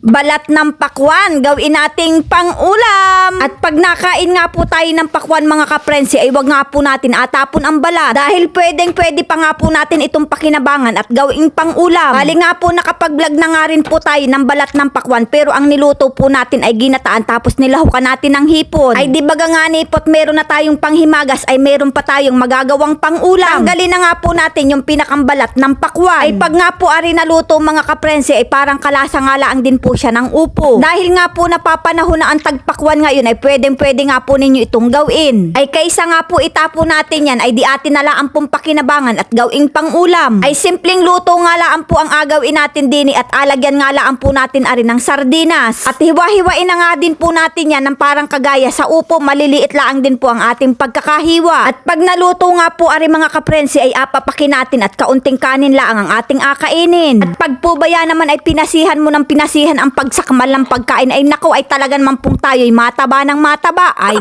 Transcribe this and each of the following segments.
balat ng pakwan, gawin nating pang-ulam. At pag nakain nga po tayo ng pakwan mga kaprensi, ay wag nga po natin atapon ang balat. Dahil pwede pa nga po natin itong pakinabangan at gawing pang-ulam. Bali nga po nakapag-vlog na nga rin po tayo ng balat ng pakwan, pero ang niluto po natin ay ginataan tapos nilahukan natin ng hipon. Ay di baga nga nipot, meron na tayong panghimagas, ay meron pa tayong magagawang pang-ulam. Tanggalin na nga po natin yung pinakambalat ng pakwan. Ay pag nga po ari naluto mga kaprensi, ay parang kalasa nga lang din po siya ng upo. Dahil nga po napapanahon na ang tagpakwan ngayon, ay pwede nga po ninyo itong gawin. Ay kaysa nga po itapo natin yan, ay di atin na lang pong pakinabangan at gawing pang-ulam. Ay simpleng luto nga lang po ang agawin natin din at alagyan nga lang po natin ari ng sardinas. At hiwa-hiwain na nga din po natin yan ng parang kagaya sa upo, maliliit lang din po ang ating pagkakahiwa. At pag naluto nga po ari mga kaprensi, ay apapakin natin at kaunting kanin lang ang ating akainin. At pag po ba yan naman ay pinasihan mo ng pinasihan ang pagsakmal ng pagkain, ay nako, ay talagang mampung tayo'y mataba ng mataba. Ay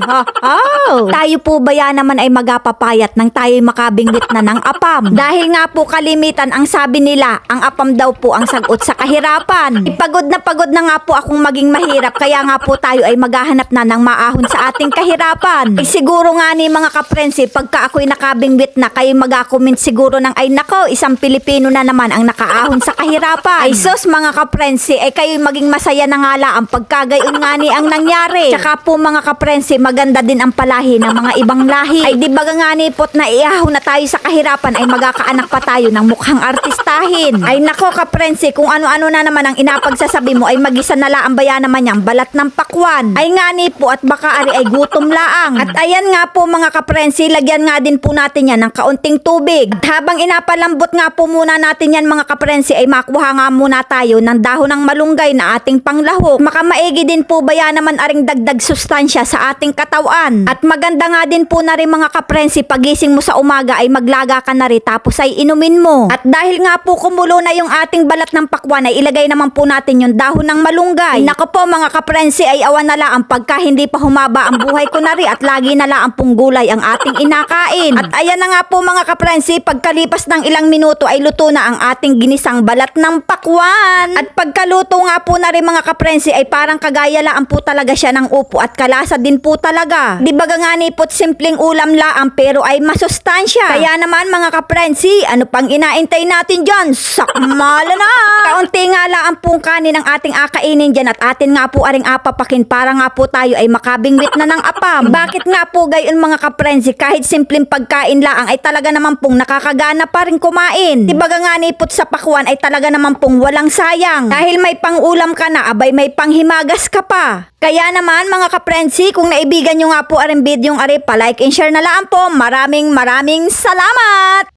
tayo po ba yan naman ay magapapayat nang tayo'y makabingwit na ng apam. Dahil nga po kalimitan ang sabi nila, ang apam daw po ang sagot sa kahirapan. Pagod na nga po akong maging mahirap, kaya nga po tayo ay maghahanap na ng maahon sa ating kahirapan. Ay siguro nga ni mga kaprensi, pagka ako'y nakabingwit na, kayo mag-comment siguro ng ay nako, isang Pilipino na naman ang nakaahon sa kahirapan. Ay sus mga kaprensi, ay kayo'y maging masaya na nga lang pagkagayon nga ni ang nangyari. Tsaka po mga kaprensi, maganda din ang palahi ng mga ibang lahi. Ay di baga nga nipot na iahon na tayo sa kahirapan, ay magkakaanak pa tayo ng mukhang artistahin. Ay nako kaprensi, kung ano-ano na naman ang inapagsasabi mo, ay magisa na lang bayan naman yung balat ng pakwan. Ay nga ni po, at baka ari ay gutom laang. At ayan nga po mga kaprensi, lagyan nga din po natin yan ng kaunting tubig. At habang inapalambot nga po muna natin yan mga kaprensi, ay makuha nga muna tayo ng dahon ng malunggay na ating panglahok. Makamaigi din po ba yan naman aring dagdag sustansya sa ating katawan. At maganda nga din po na rin mga kaprensi, pagising mo sa umaga ay maglaga ka na rin tapos ay inumin mo. At dahil nga po kumulo na yung ating balat ng pakwan, ay ilagay naman po natin yung dahon ng malunggay. Nako po mga kaprensi, ay awan na lang pagka hindi pa humaba ang buhay ko na rin at lagi na lang pong gulay ang ating inakain. At ayan na nga po mga kaprensi, pagkalipas ng ilang minuto ay luto na ang ating ginisang balat ng pakwan. At pagkaluto nga po na rin mga kaprensi, ay parang kagaya lang po talaga siya ng upo at kalasa din po talaga. Di baga nga nipot, simpleng ulam lang pero ay masustansya. Kaya naman mga kaprensi, ano pang inaintay natin dyan? Sakmala na! Kaunti nga lang pong kanin ng ating akainin dyan at atin nga po aring apapakin para nga po tayo ay makabingwit na ng apam. Bakit nga po gayon mga kaprensi, kahit simpleng pagkain lang ay talaga naman pong nakakagana pa rin kumain. Di baga nga nipot sa pakwan ay talaga naman pong walang sayang. Dahil may pang-ulam ka na, abay may panghimagas ka pa. Kaya naman mga kaprensi, kung naibigan nyo nga po aring video yung ari, pa-like and share na lang po. Maraming salamat!